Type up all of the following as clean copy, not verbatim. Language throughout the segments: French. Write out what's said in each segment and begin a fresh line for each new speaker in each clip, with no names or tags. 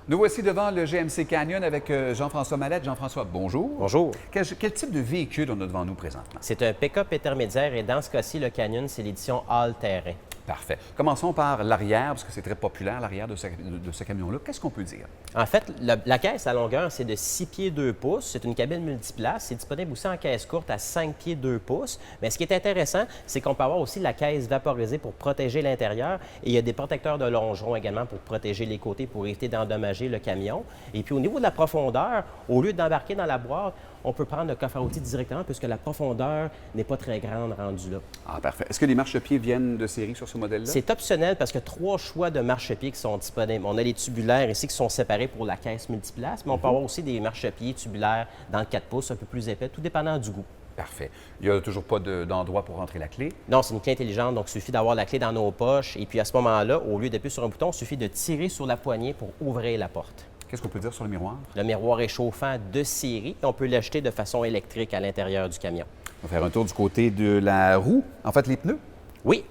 Nous voici devant le GMC Canyon avec Jean-François Mallette. Jean-François, bonjour.
Bonjour.
Quel type de véhicule on a devant nous présentement?
C'est un pick-up intermédiaire et dans ce cas-ci, le Canyon, c'est l'édition all-terrain.
Parfait. Commençons par l'arrière, parce que c'est très populaire, l'arrière de ce camion-là. Qu'est-ce qu'on peut dire?
En fait, la caisse à longueur, c'est de 6 pieds 2 pouces. C'est une cabine multiplace. C'est disponible aussi en caisse courte à 5 pieds 2 pouces. Mais ce qui est intéressant, c'est qu'on peut avoir aussi la caisse vaporisée pour protéger l'intérieur. Et il y a des protecteurs de longerons également pour protéger les côtés, pour éviter d'endommager le camion. Et puis au niveau de la profondeur, au lieu d'embarquer dans la boîte, on peut prendre le coffre à outils directement puisque la profondeur n'est pas très grande rendue là.
Ah, parfait. Est-ce que les marchepieds viennent de série sur ce modèle-là?
C'est optionnel parce qu'il y a 3 choix de marchepieds qui sont disponibles. On a les tubulaires ici qui sont séparés pour la caisse multiplace, mais on peut avoir aussi des marchepieds tubulaires dans le 4 pouces, un peu plus épais, tout dépendant du goût.
Parfait. Il n'y a toujours pas d'endroit pour rentrer la clé?
Non, c'est une clé intelligente, donc il suffit d'avoir la clé dans nos poches. Et puis à ce moment-là, au lieu d'appuyer sur un bouton, il suffit de tirer sur la poignée pour ouvrir la porte.
Qu'est-ce qu'on peut dire sur le miroir?
Le miroir est chauffant de série et on peut l'acheter de façon électrique à l'intérieur du camion.
On va faire un tour du côté de la roue, en fait les pneus.
Oui.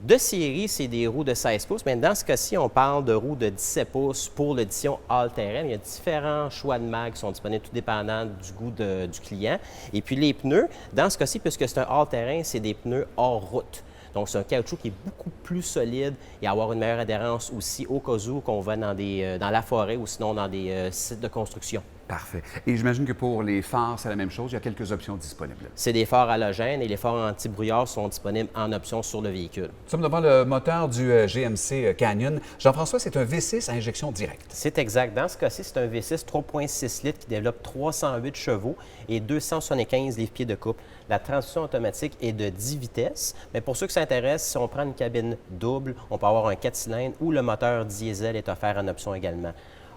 De série, c'est des roues de 16 pouces, mais dans ce cas-ci, on parle de roues de 17 pouces pour l'édition all-terrain. Il y a différents choix de marques qui sont disponibles, tout dépendant du goût du client. Et puis les pneus, dans ce cas-ci, puisque c'est un all-terrain, c'est des pneus hors route. Donc, c'est un caoutchouc qui est beaucoup plus solide et avoir une meilleure adhérence aussi au cas où qu'on va dans la forêt ou sinon dans des sites de construction.
Parfait. Et j'imagine que pour les phares, c'est la même chose. Il y a quelques options disponibles.
C'est des phares halogènes et les phares anti-brouillard sont disponibles en option sur le véhicule.
Nous sommes devant le moteur du GMC Canyon. Jean-François, c'est un V6 à injection directe.
C'est exact. Dans ce cas-ci, c'est un V6 3,6 litres qui développe 308 chevaux et 275 livres-pieds de couple. La transmission automatique est de 10 vitesses, mais pour ceux qui s'intéressent, si on prend une cabine double, on peut avoir un 4 cylindres ou le moteur diesel est offert en option également.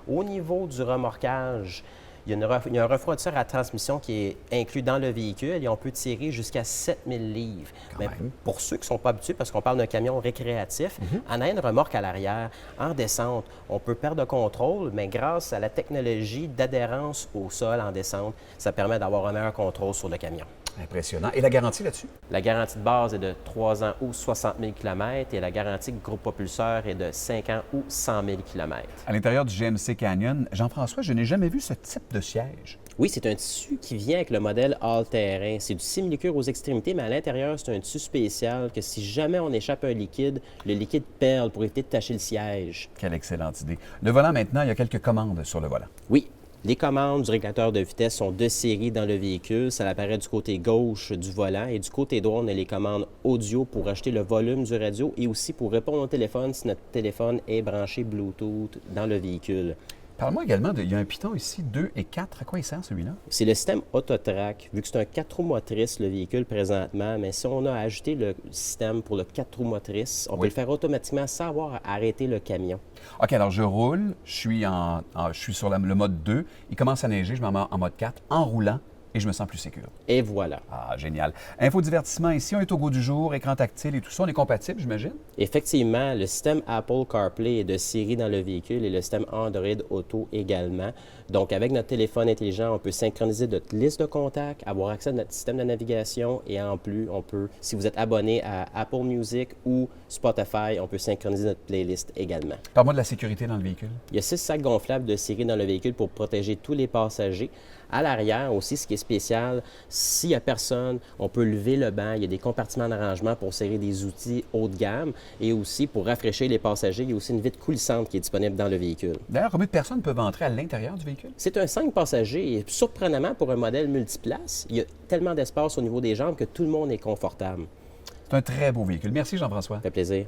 Au niveau du remorquage, il y a un refroidisseur à transmission qui est inclus dans le véhicule et on peut tirer jusqu'à 7000 livres. Mais pour ceux qui ne sont pas habitués, parce qu'on parle d'un camion récréatif, en ayant une remorque à l'arrière, en descente, on peut perdre le contrôle, mais grâce à la technologie d'adhérence au sol en descente, ça permet d'avoir un meilleur contrôle sur le camion.
Impressionnant. Et la garantie là-dessus?
La garantie de base est de 3 ans ou 60 000 km et la garantie groupe propulseur est de 5 ans ou 100 000 km.
À l'intérieur du GMC Canyon, Jean-François, je n'ai jamais vu ce type de siège.
Oui, c'est un tissu qui vient avec le modèle all-terrain. C'est du simili-cuir aux extrémités, mais à l'intérieur, c'est un tissu spécial que si jamais on échappe un liquide, le liquide perle pour éviter de tacher le siège.
Quelle excellente idée. Le volant, maintenant, il y a quelques commandes sur le volant.
Oui. Les commandes du régulateur de vitesse sont de série dans le véhicule. Ça apparaît du côté gauche du volant et du côté droit, on a les commandes audio pour acheter le volume du radio et aussi pour répondre au téléphone si notre téléphone est branché Bluetooth dans le véhicule.
Parle-moi également il y a un piton ici, 2 et 4. À quoi il sert celui-là?
C'est le système Autotrac. Vu que c'est un 4 roues motrices, le véhicule présentement, mais si on a ajouté le système pour le 4 roues motrices, on peut le faire automatiquement sans avoir à arrêter le camion.
OK, alors je roule, je suis sur le mode 2, il commence à neiger, je me mets en mode 4, en roulant, et je me sens plus sécure.
Et voilà.
Ah, génial. Infodivertissement ici, on est au goût du jour, écran tactile et tout ça, on est compatible, j'imagine?
Effectivement, le système Apple CarPlay est de série dans le véhicule et le système Android Auto également. Donc, avec notre téléphone intelligent, on peut synchroniser notre liste de contacts, avoir accès à notre système de navigation et en plus, on peut, si vous êtes abonné à Apple Music ou Spotify, on peut synchroniser notre playlist également.
Parle-moi de la sécurité dans le véhicule.
Il y a 6 sacs gonflables de série dans le véhicule pour protéger tous les passagers. À l'arrière aussi, ce qui est spécial, s'il n'y a personne, on peut lever le banc. Il y a des compartiments d'arrangement pour serrer des outils haut de gamme et aussi pour rafraîchir les passagers. Il y a aussi une vitre coulissante qui est disponible dans le véhicule.
D'ailleurs, combien de personnes peuvent entrer à l'intérieur du véhicule?
C'est un 5 passagers et surprenamment pour un modèle multiplace, il y a tellement d'espace au niveau des jambes que tout le monde est confortable.
C'est un très beau véhicule. Merci Jean-François.
Ça fait plaisir.